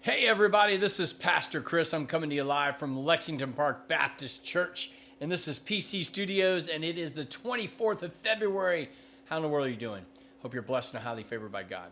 Hey everybody, this is Pastor Chris. I'm coming to you live from Lexington Park Baptist Church, and this is PC Studios, and it is the 24th of February. How in the world are you doing? Hope you're blessed and highly favored by God.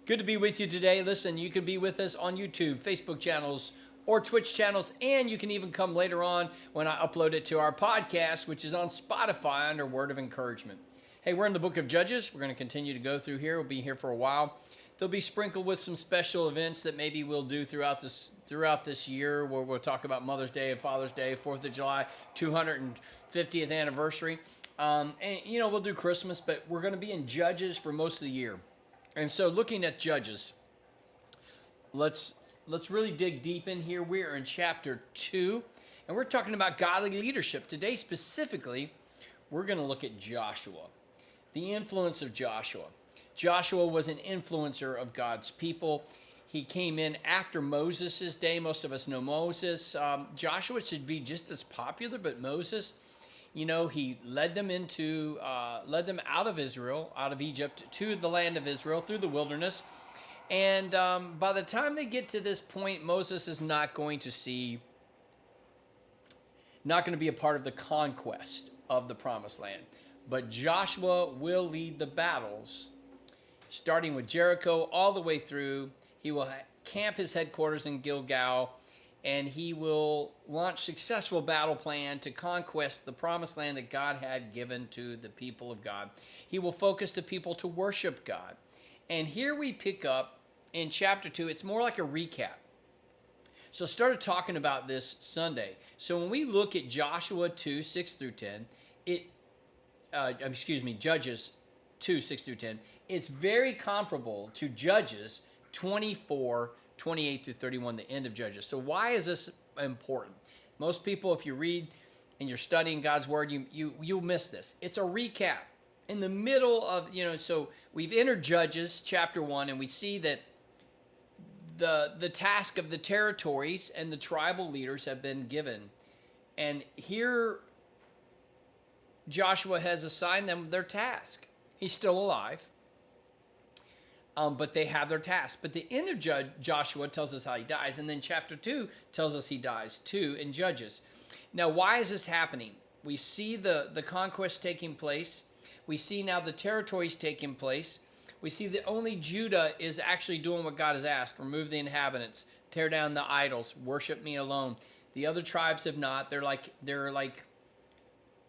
Good to be with you today. Listen, you can be with us on YouTube, Facebook channels, or Twitch channels, and you can even come later on when I upload it to our podcast, which is on Spotify under Word of Encouragement. Hey, we're in the book of Judges. We're going to continue to go through here. We'll be here for a while. They'll be sprinkled with some special events that maybe we'll do throughout this year, where we'll talk about Mother's Day and Father's Day, 4th of July, 250th anniversary. And, we'll do Christmas, but we're going to be in Judges for most of the year. And so looking at Judges, let's really dig deep in here. We're in chapter 2, and we're talking about godly leadership. Today, specifically, we're going to look at Joshua, the influence of Joshua. Joshua was an influencer of God's people. He came in after Moses' day. Most of us know Moses. Joshua should be just as popular, but Moses, he led them out of Israel, out of Egypt, to the land of Israel through the wilderness. And by the time they get to this point, Moses is not going to be a part of the conquest of the promised land. But Joshua will lead the battles, starting with Jericho all the way through. He will camp his headquarters in Gilgal, and he will launch successful battle plan to conquest the promised land that God had given to the people of God. He will focus the people to worship God. And here we pick up in chapter 2. It's more like a recap. So I started talking about this Sunday. So when we look at Joshua 2, 6 through 10, Judges 2, 6 through 10, it's very comparable to Judges 24, 28 through 31, the end of Judges. So why is this important? Most people, if you read and you're studying God's Word, you'll miss this. It's a recap. In the middle of, so we've entered Judges chapter 1, and we see that the task of the territories and the tribal leaders have been given. And here Joshua has assigned them their task. He's still alive, but they have their task. But the end of Joshua tells us how he dies, and then chapter 2 tells us he dies too in Judges. Now, why is this happening? We see the conquest taking place. We see now the territories taking place. We see that only Judah is actually doing what God has asked. Remove the inhabitants, tear down the idols, worship me alone. The other tribes have not. They're like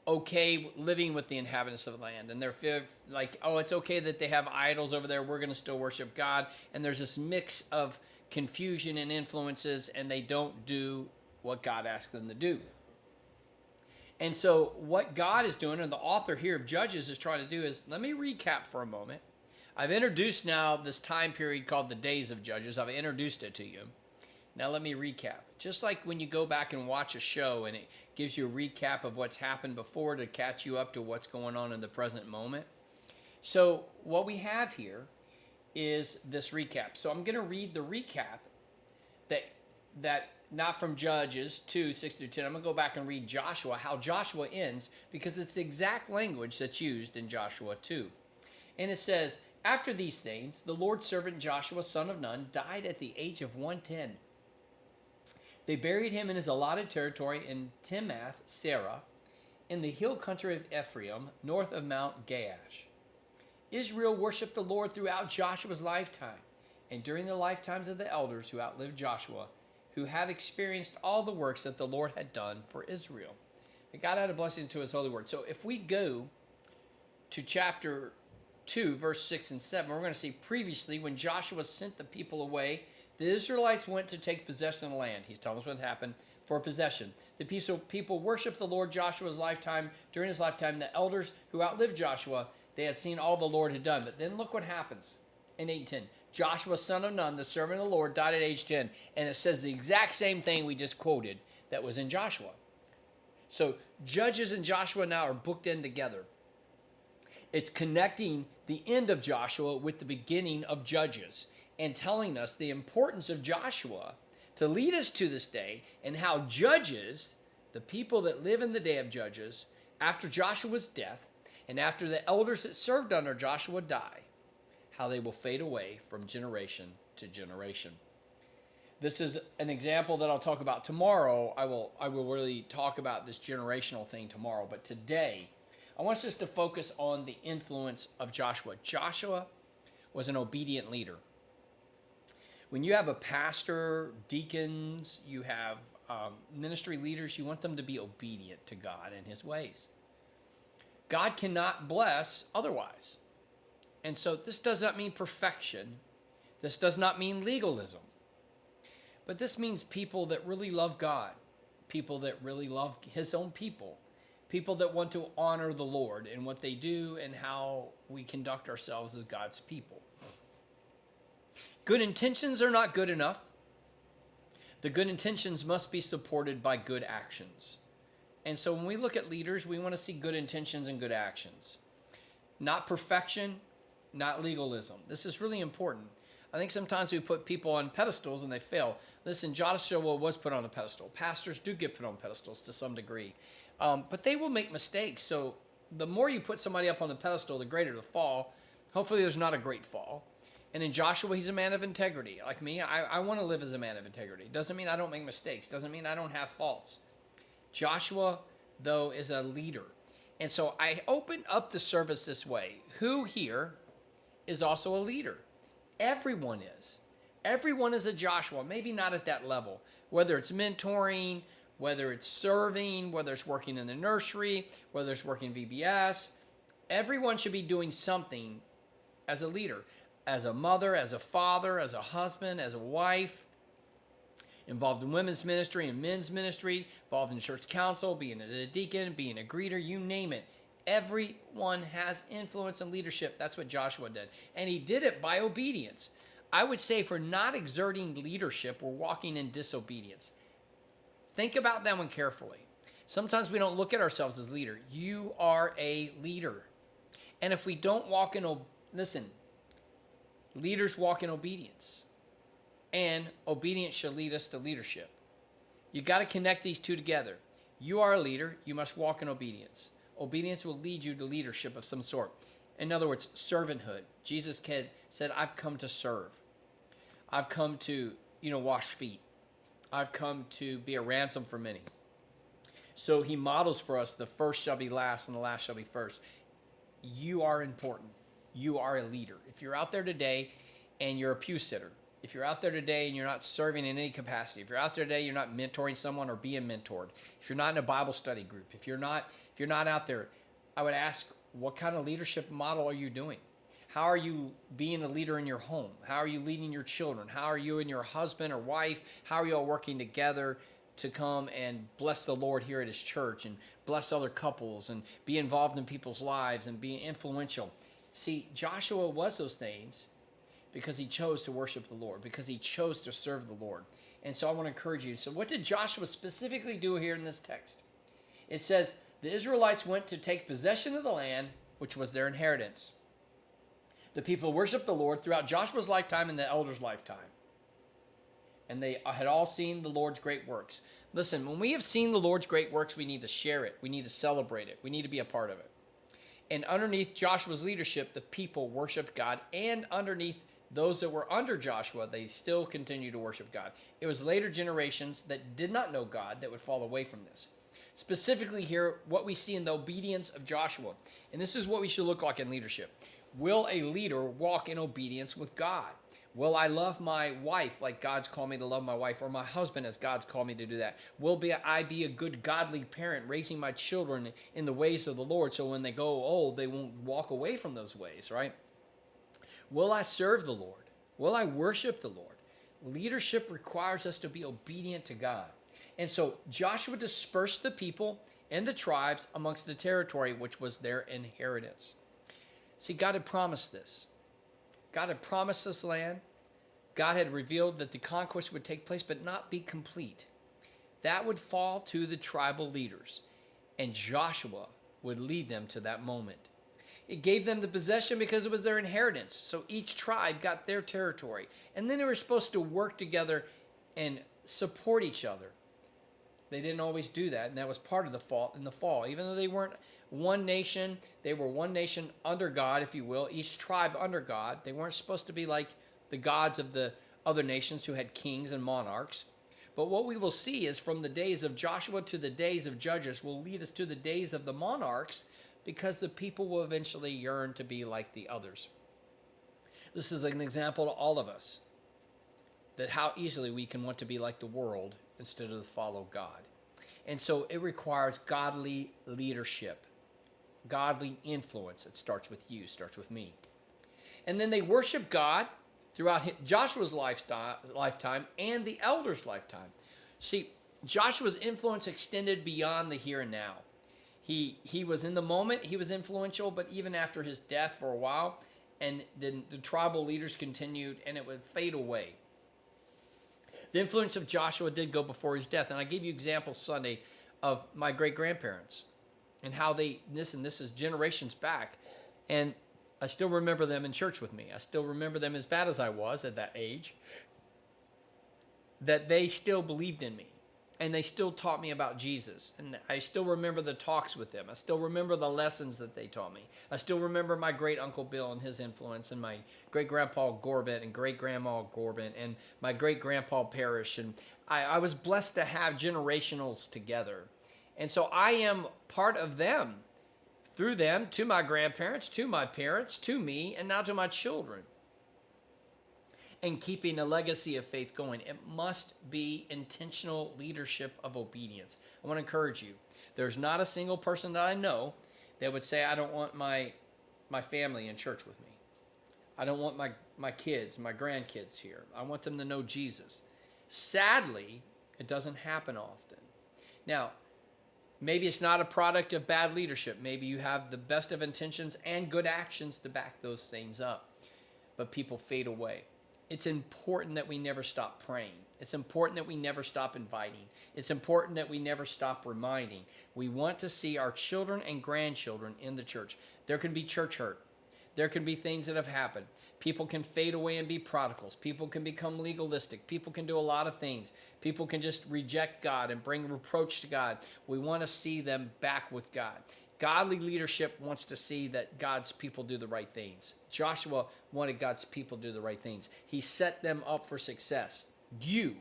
okay living with the inhabitants of the land, and they're like, oh, it's okay that they have idols over there, we're going to still worship God. And there's this mix of confusion and influences, and they don't do what God asked them to do. And so what God is doing, and the author here of Judges is trying to do, is, let me recap for a moment. I've introduced now this time period called the days of Judges. I've introduced it to you. Now let me recap. Just like when you go back and watch a show and it gives you a recap of what's happened before to catch you up to what's going on in the present moment. So what we have here is this recap. So I'm going to read the recap that not from Judges 2, 6 through 10. I'm going to go back and read Joshua, how Joshua ends, because it's the exact language that's used in Joshua 2. And it says, after these things, the Lord's servant Joshua, son of Nun, died at the age of 110. They buried him in his allotted territory in Timnath Serah, in the hill country of Ephraim, north of Mount Gaash. Israel worshipped the Lord throughout Joshua's lifetime, and during the lifetimes of the elders who outlived Joshua, who have experienced all the works that the Lord had done for Israel. And God added blessings to his holy word. So if we go to chapter 2, verse 6 and 7, we're going to see previously when Joshua sent the people away, the Israelites went to take possession of the land. He's telling us what happened for possession. The people worshiped the Lord Joshua's lifetime. During his lifetime, the elders who outlived Joshua, they had seen all the Lord had done. But then look what happens in 8:10. Joshua, son of Nun, the servant of the Lord, died at age 10. And it says the exact same thing we just quoted that was in Joshua. So Judges and Joshua now are booked in together. It's connecting the end of Joshua with the beginning of Judges, and telling us the importance of Joshua to lead us to this day, and how Judges, the people that live in the day of Judges, after Joshua's death, and after the elders that served under Joshua die, how they will fade away from generation to generation. This is an example that I'll talk about tomorrow. I will really talk about this generational thing tomorrow. But today, I want us to focus on the influence of Joshua. Joshua was an obedient leader. When you have a pastor, deacons, you have ministry leaders, you want them to be obedient to God and his ways. God cannot bless otherwise. And so this does not mean perfection. This does not mean legalism. But this means people that really love God, people that really love his own people, people that want to honor the Lord in what they do and how we conduct ourselves as God's people. Good intentions are not good enough. The good intentions must be supported by good actions. And so when we look at leaders, we want to see good intentions and good actions. Not perfection, not legalism. This is really important. I think sometimes we put people on pedestals and they fail. Listen, Joshua was put on a pedestal. Pastors do get put on pedestals to some degree. But they will make mistakes. So the more you put somebody up on the pedestal, the greater the fall. Hopefully there's not a great fall. And in Joshua, he's a man of integrity. Like me, I want to live as a man of integrity. Doesn't mean I don't make mistakes. Doesn't mean I don't have faults. Joshua, though, is a leader. And so I opened up the service this way. Who here is also a leader? Everyone is. Everyone is a Joshua, maybe not at that level. Whether it's mentoring, whether it's serving, whether it's working in the nursery, whether it's working VBS, everyone should be doing something as a leader. As a mother, as a father, as a husband, as a wife, involved in women's ministry and men's ministry, involved in church council, being a deacon, being a greeter, you name it. Everyone has influence and leadership. That's what Joshua did. And he did it by obedience. I would say if we're not exerting leadership, we're walking in disobedience. Think about that one carefully. Sometimes we don't look at ourselves as leader. You are a leader. And if we don't walk in, listen, leaders walk in obedience. And obedience shall lead us to leadership. You got to connect these two together. You are a leader. You must walk in obedience. Obedience will lead you to leadership of some sort. In other words, servanthood. Jesus said, I've come to serve. I've come to, wash feet. I've come to be a ransom for many. So he models for us, the first shall be last and the last shall be first. You are important. You are a leader. If you're out there today and you're a pew sitter, if you're out there today and you're not serving in any capacity, if you're out there today, you're not mentoring someone or being mentored, if you're not in a Bible study group, if you're not out there, I would ask, what kind of leadership model are you doing? How are you being a leader in your home? How are you leading your children? How are you and your husband or wife, how are you all working together to come and bless the Lord here at his church and bless other couples and be involved in people's lives and be influential? See, Joshua was those things because he chose to worship the Lord, because he chose to serve the Lord. And so I want to encourage you. So what did Joshua specifically do here in this text? It says, the Israelites went to take possession of the land, which was their inheritance. The people worshiped the Lord throughout Joshua's lifetime and the elders' lifetime. And they had all seen the Lord's great works. Listen, when we have seen the Lord's great works, we need to share it. We need to celebrate it. We need to be a part of it. And underneath Joshua's leadership, the people worshiped God. And underneath those that were under Joshua, they still continued to worship God. It was later generations that did not know God that would fall away from this. Specifically here, what we see in the obedience of Joshua. And this is what we should look like in leadership. Will a leader walk in obedience with God? Will I love my wife like God's called me to love my wife, or my husband as God's called me to do that? Will I be a good godly parent, raising my children in the ways of the Lord, so when they go old, they won't walk away from those ways, right? Will I serve the Lord? Will I worship the Lord? Leadership requires us to be obedient to God. And so Joshua dispersed the people and the tribes amongst the territory, which was their inheritance. See, God had promised this. God had promised this land. God had revealed that the conquest would take place, but not be complete. That would fall to the tribal leaders, and Joshua would lead them to that moment. It gave them the possession because it was their inheritance. So each tribe got their territory. And then they were supposed to work together and support each other. They didn't always do that, and that was part of the fault in the fall. Even though they weren't one nation, they were one nation under God, if you will, each tribe under God. They weren't supposed to be like the gods of the other nations who had kings and monarchs. But what we will see is from the days of Joshua to the days of Judges will lead us to the days of the monarchs, because the people will eventually yearn to be like the others. This is an example to all of us, that how easily we can want to be like the world instead of follow God. And so it requires godly leadership, godly influence. It starts with you, starts with me. And then they worship God throughout Joshua's lifetime and the elders' lifetime. See, Joshua's influence extended beyond the here and now. He was in the moment, he was influential, but even after his death for a while, and then the tribal leaders continued, and it would fade away. The influence of Joshua did go before his death, and I gave you examples Sunday of my great-grandparents and how this is generations back, and I still remember them in church with me. I still remember them, as bad as I was at that age, that they still believed in me. And they still taught me about Jesus. And I still remember the talks with them. I still remember the lessons that they taught me. I still remember my great-uncle Bill and his influence, and my great-grandpa Gorbett and great-grandma Gorbett and my great-grandpa Parrish. And I was blessed to have generationals together. And so I am part of them, through them, to my grandparents, to my parents, to me, and now to my children. And keeping a legacy of faith going, it must be intentional leadership of obedience. I want to encourage you. There's not a single person that I know that would say, I don't want my family in church with me. I don't want my kids, my grandkids here. I want them to know Jesus. Sadly, it doesn't happen often. Now, maybe it's not a product of bad leadership. Maybe you have the best of intentions and good actions to back those things up. But people fade away. It's important that we never stop praying. It's important that we never stop inviting. It's important that we never stop reminding. We want to see our children and grandchildren in the church. There can be church hurt. There can be things that have happened. People can fade away and be prodigals. People can become legalistic. People can do a lot of things. People can just reject God and bring reproach to God. We want to see them back with God. Godly leadership wants to see that God's people do the right things. Joshua wanted God's people to do the right things. He set them up for success. You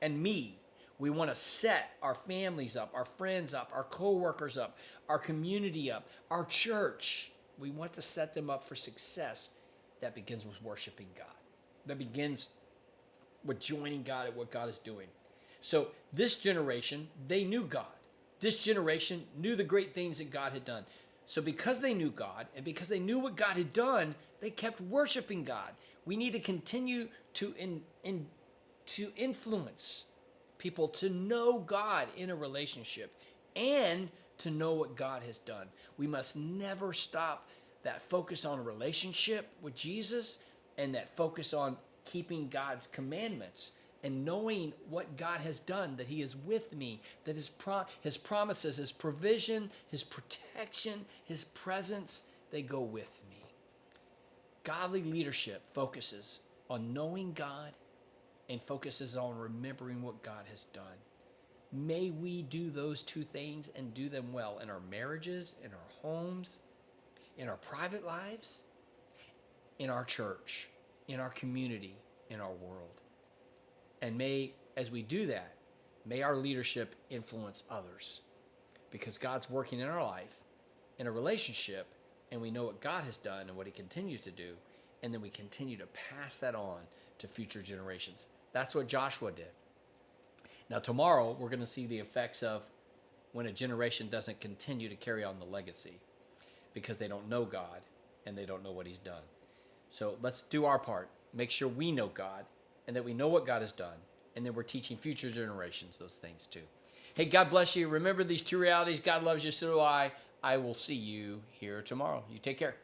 and me, we want to set our families up, our friends up, our co-workers up, our community up, our church. We want to set them up for success. That begins with worshiping God. That begins with joining God at what God is doing. So this generation, they knew God. This generation knew the great things that God had done. So because they knew God and because they knew what God had done, they kept worshiping God. We need to continue to influence people to know God in a relationship and to know what God has done. We must never stop that focus on a relationship with Jesus and that focus on keeping God's commandments and knowing what God has done, that he is with me, that his promises, his provision, his protection, his presence, they go with me. Godly leadership focuses on knowing God and focuses on remembering what God has done. May we do those two things and do them well in our marriages, in our homes, in our private lives, in our church, in our community, in our world. And may, as we do that, may our leadership influence others, because God's working in our life, in a relationship, and we know what God has done and what he continues to do, and then we continue to pass that on to future generations. That's what Joshua did. Now tomorrow, we're going to see the effects of when a generation doesn't continue to carry on the legacy because they don't know God and they don't know what he's done. So let's do our part. Make sure we know God and that we know what God has done, and then we're teaching future generations those things too. Hey, God bless you. Remember these two realities. God loves you, so do I. I will see you here tomorrow. You take care.